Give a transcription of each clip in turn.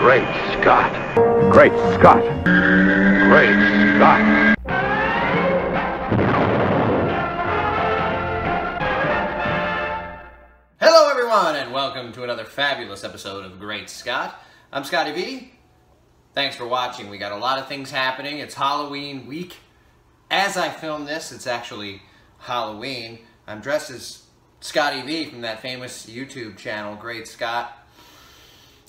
Great Scott. Great Scott. Great Scott. Hello everyone, and welcome to another fabulous episode of Great Scott. I'm Scotty V. Thanks for watching. We got a lot of things happening. It's Halloween week. As I film this, it's actually Halloween. I'm dressed as Scotty V from that famous YouTube channel, Great Scott.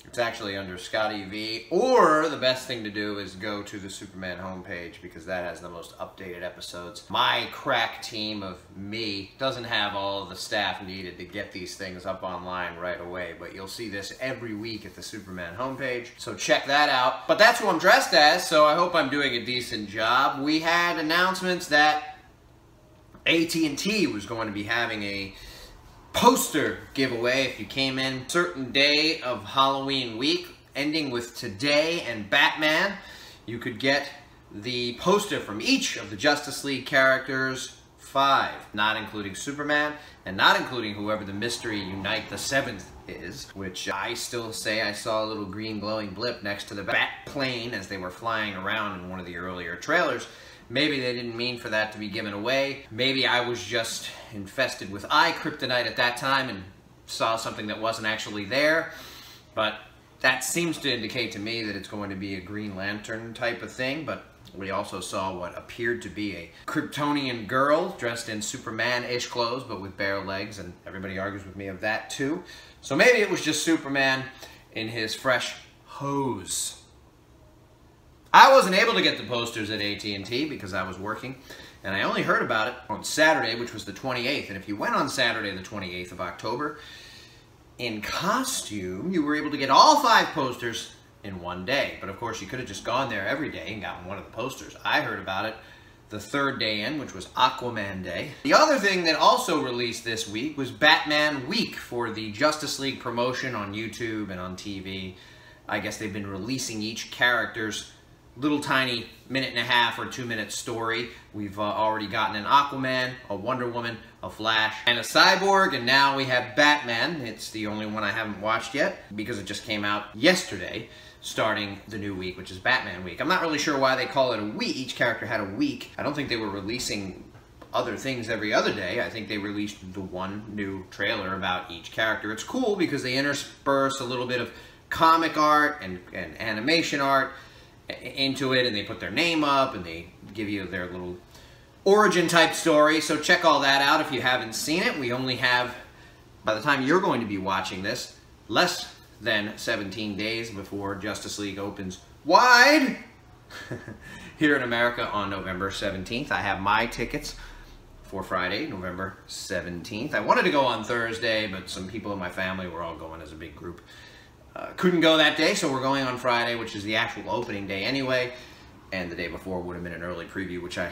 It's actually under Scotty V. Or the best thing to do is go to the Superman homepage because that has the most updated episodes. My crack team of me doesn't have all of the staff needed to get these things up online right away, but you'll see this every week at the Superman homepage, so check that out. But that's who I'm dressed as, so I hope I'm doing a decent job. We had announcements that AT&T was going to be having a poster giveaway if you came in a certain day of Halloween week, ending with today and Batman. You could get the poster from each of the Justice League characters, 5, not including Superman, and not including whoever the Mystery Unite the 7th is, which I still say I saw a little green glowing blip next to the bat plane as they were flying around in one of the earlier trailers. Maybe they didn't mean for that to be given away. Maybe I was just infested with eye kryptonite at that time and saw something that wasn't actually there. But that seems to indicate to me that it's going to be a Green Lantern type of thing. But we also saw what appeared to be a Kryptonian girl dressed in Superman-ish clothes but with bare legs, and everybody argues with me of that too. So maybe it was just Superman in his fresh hose. I wasn't able to get the posters at AT&T because I was working, and I only heard about it on Saturday, which was the 28th. And if you went on Saturday, the 28th of October, in costume, you were able to get all 5 posters in one day. But of course, you could have just gone there every day and gotten one of the posters. I heard about it the 3rd day in, which was Aquaman Day. The other thing that also released this week was Batman Week for the Justice League promotion on YouTube and on TV. I guess they've been releasing each character's little tiny 1.5 or 2-minute story. We've already gotten an Aquaman, a Wonder Woman, a Flash, and a Cyborg, and now we have Batman. It's the only one I haven't watched yet because it just came out yesterday, starting the new week, which is Batman Week. I'm not really sure why they call it a week. Each character had a week. I don't think they were releasing other things every other day. I think they released the one new trailer about each character. It's cool because they intersperse a little bit of comic art and animation art into it, and they put their name up and they give you their little origin type story. So check all that out if you haven't seen it. We only have, by the time you're going to be watching this, less than 17 days before Justice League opens wide here in America on November 17th. I have my tickets for Friday, November 17th. I wanted to go on Thursday, but some people in my family were all going as a big group. Couldn't go that day, so we're going on Friday, which is the actual opening day anyway, and the day before would have been an early preview, which I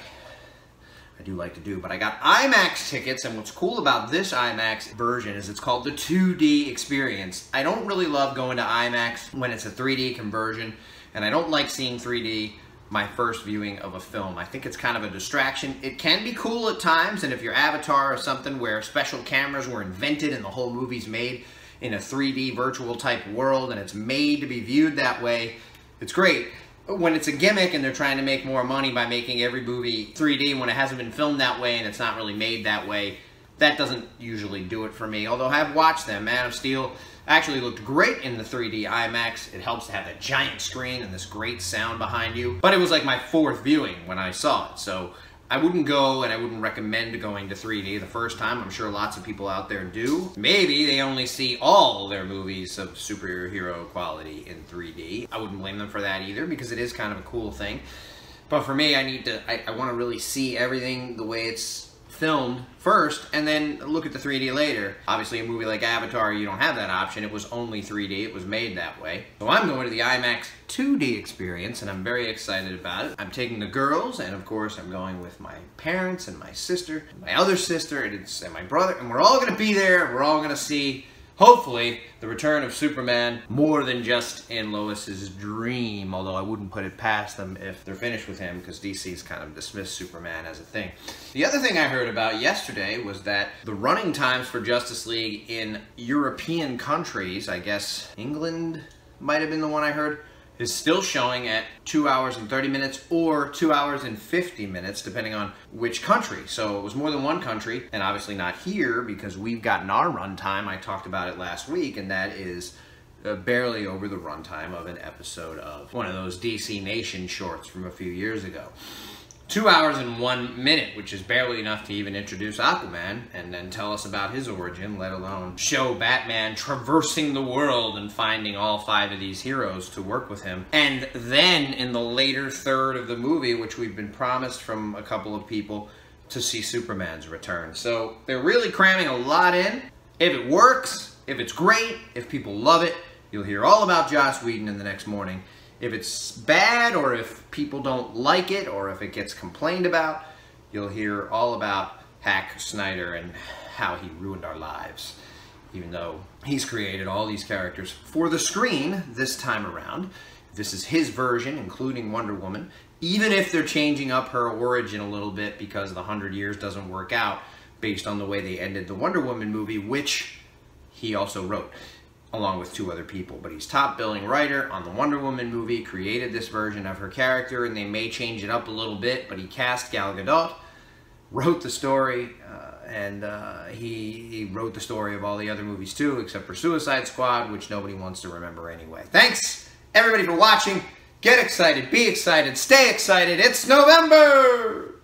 do like to do. But I got IMAX tickets, and what's cool about this IMAX version is it's called the 2D experience. I don't really love going to IMAX when it's a 3D conversion, and I don't like seeing 3D my first viewing of a film. I think it's kind of a distraction. It can be cool at times, and if you're Avatar or something where special cameras were invented and the whole movie's made in a 3D virtual type world and it's made to be viewed that way, it's great. When it's a gimmick and they're trying to make more money by making every movie 3D when it hasn't been filmed that way and it's not really made that way, that doesn't usually do it for me. Although I have watched them. Man of Steel actually looked great in the 3D IMAX. It helps to have that giant screen and this great sound behind you. But it was like my 4th viewing when I saw it, so I wouldn't go, and I wouldn't recommend going to 3D the first time. I'm sure lots of people out there do. Maybe they only see all their movies of superhero quality in 3D. I wouldn't blame them for that either, because it is kind of a cool thing. But for me, I want to really see everything the way it's filmed first, and then look at the 3D later. Obviously, a movie like Avatar, you don't have that option. It was only 3D. It was made that way. So I'm going to the IMAX 2D experience, and I'm very excited about it. I'm taking the girls, and of course, I'm going with my parents and my sister, and my other sister, and my brother, and we're all going to be there. We're all going to see, hopefully, the return of Superman more than just in Lois's dream, although I wouldn't put it past them if they're finished with him, because DC's kind of dismissed Superman as a thing. The other thing I heard about yesterday was that the running times for Justice League in European countries, I guess England, might have been the one I heard, is still showing at 2 hours and 30 minutes or 2 hours and 50 minutes, depending on which country. So it was more than one country, and obviously not here because we've gotten our runtime. I talked about it last week, and that is barely over the runtime of an episode of one of those DC Nation shorts from a few years ago. 2 hours and 1 minute, which is barely enough to even introduce Aquaman and then tell us about his origin, let alone show Batman traversing the world and finding all 5 of these heroes to work with him. And then in the later third of the movie, which we've been promised from a couple of people, to see Superman's return. So they're really cramming a lot in. If it works, if it's great, if people love it, you'll hear all about Joss Whedon in the next morning. If it's bad, or if people don't like it, or if it gets complained about, you'll hear all about Hack Snyder and how he ruined our lives. Even though he's created all these characters for the screen this time around. This is his version, including Wonder Woman. Even if they're changing up her origin a little bit because the 100 years doesn't work out based on the way they ended the Wonder Woman movie, which he also wrote, along with 2 other people. But he's top billing writer on the Wonder Woman movie, created this version of her character, and they may change it up a little bit, but he cast Gal Gadot, wrote the story, and he wrote the story of all the other movies too, except for Suicide Squad, which nobody wants to remember anyway. Thanks, everybody, for watching. Get excited, be excited, stay excited. It's November!